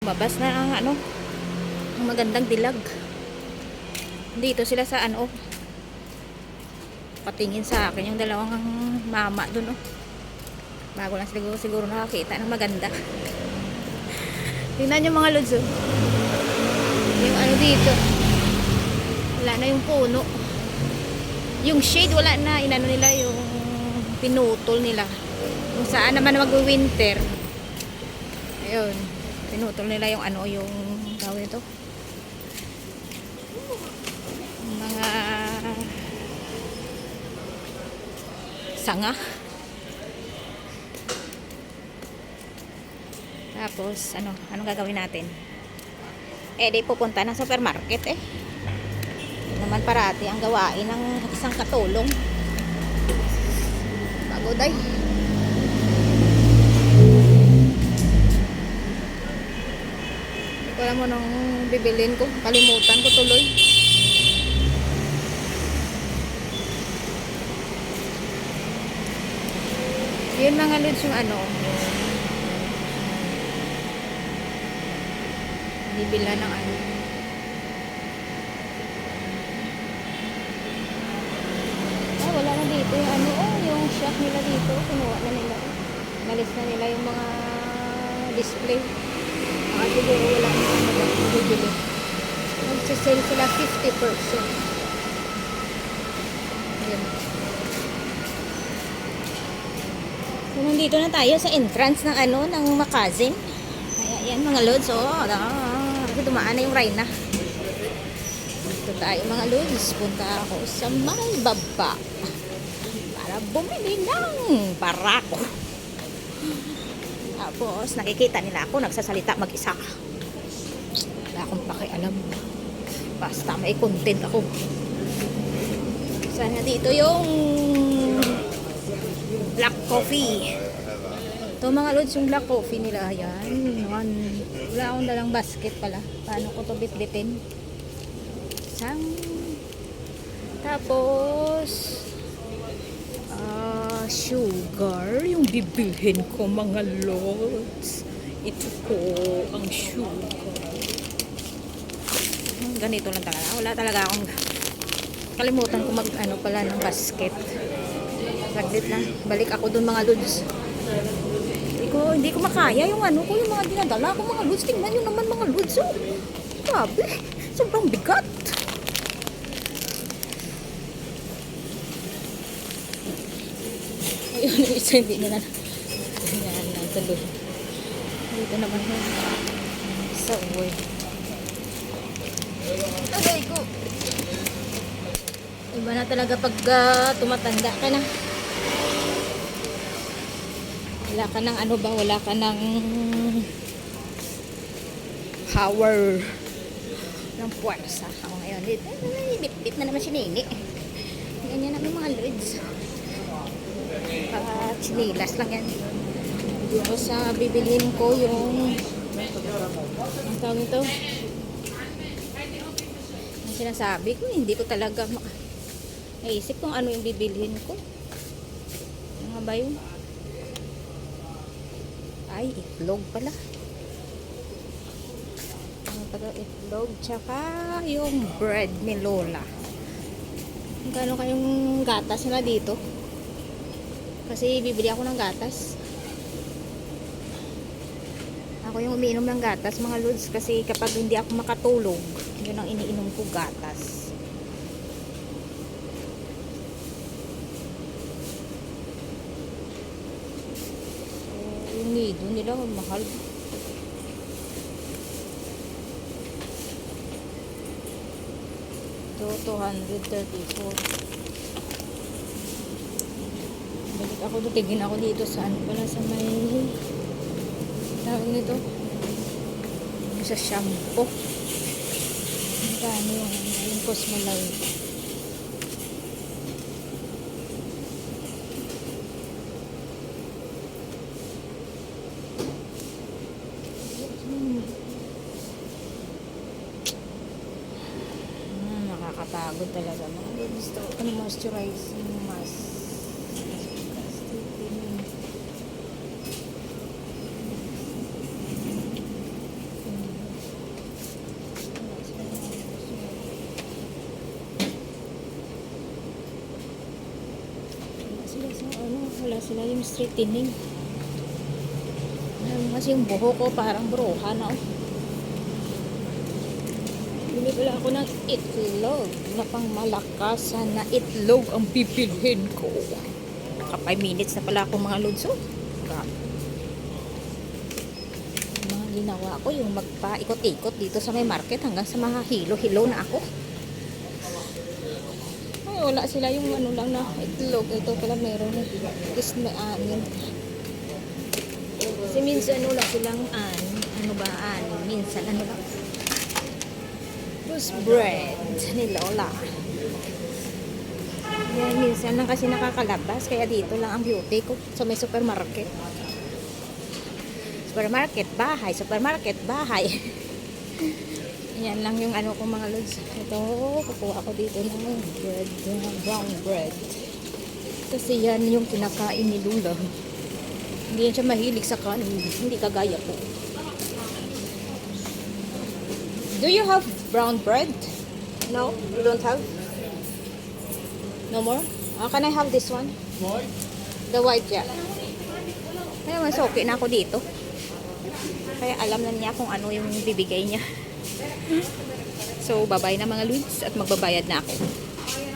Mabas na ang ano, ang magandang dilag. Dito sila sa ano, patingin sa akin yung dalawang mama dun oh. Bago lang siguro nakakita ng maganda. Tingnan nyo mga lods oh. Yung ano dito, wala na yung puno. Yung shade wala na, inano nila yung pinutol nila. Kung saan naman mag-winter. Ayun, pinutol nila yung ano, yung tawag nito. Mga sanga. Tapos anong gagawin natin? Di pupunta ng supermarket eh. Naman parati ang gawain ng isang katulong. Pagod ay. Wala mo nang bibilin ko. Kalimutan ko tuloy. Yun mga lods yung ano. Bibila ng ano. Wala na dito yung ano. Yung shop nila dito. Kinuha na nila. Nalis na nila yung mga display. Siguro wala na bibili. Nagsisale sila 50%. Ayan. So, nandito na tayo sa entrance ng ano, ng Makazin. Ayan mga lods. Kasi dumaan na yung Rhina. Dito tayo mga lods. Punta ako sa may baba. Para bumili ng barako. Tapos, nakikita nila ako, nagsasalita mag-isa. Wala akong pakialam. Basta may content ako. Sana dito yung black coffee. Ito mga lods, yung black coffee nila. Ayan. Wala akong dalang basket pala. Paano ko to bitbitin? Tapos, sugar yung bibilhin ko mga lods. Ito po ang sugar. Ganito lang talaga. Wala talaga akong kalimutan ko mag ano pala ng basket. Saglit na. Balik ako dun mga lods. Hindi ko makaya yung ano ko, yung mga dinadala ko mga lods. Tingnan nyo naman mga lods. Oh. Grabe. Sobrang bigat. Ayun, yung isa hindi nila. Ayan, natuloy. Dito naman yun. Sa uwi. Agay ko. Iba na talaga pag tumatanda ka na. Wala ka ng ano ba? Wala ka ng power ng puwersa. Ako ngayon. Bit-bit na naman si Nini. Ganyan namin mga lods. Chinilas lang yan. Tapos bibilhin ko yung ang tawag nito, ang sinasabi ko, hindi ko talaga naisip kung ano yung bibilhin ko. Ano ba yun? Ay, itlog pala. Itlog, tsaka yung bread ni Lola. Gano'n kayong gatas nila dito? Kasi bibili ako ng gatas. Ako yung umiinom ng gatas mga lods. Kasi kapag hindi ako makatulog, yun ang iniinom ko, gatas. Yung nido nila mahal. Ito 234. Balik ako doon, tigin ako dito sa ano pala, sa may tawag nito, sa shampoo. Magkano yung Cosmolife. Nakakapagod talaga mga gusto. Ano, moisturizing mask. pala sila yung straightening. Kasi yung buho ko parang bruha na. Oh. Bili pala ako ng itlog na pang malakas. Sana itlog ang pipilhin ko. Naka 5 minutes na pala ako mga lods. Oh. Mga ginawa ko yung magpaikot-ikot dito sa may market hanggang sa mga hilo-hilo na ako. Ay, wala sila yung ano lang na itlog. Ito pala meron na. Is may anin. Kasi minsan ano lang silang ano ba minsan ano lang. Toast bread ni Lola. Yan, minsan lang kasi nakakalabas. Kaya dito lang ang beauty ko sa may supermarket. Supermarket, bahay. Supermarket, bahay. Yan lang yung ano ko mga lods. Ito, kukuha ko dito ng bread, brown bread. Kasi yan yung kinakain ni Lula. Hindi yan siya mahilig sa kanin. Hindi kagaya ko. Do you have brown bread? No? You don't have? No more? Can I have this one? White? The white, yeah. Kaya mas okay na ako dito. Kaya alam na niya kung ano yung bibigay niya. So, bye-bye na mga lods at magbabayad na ako.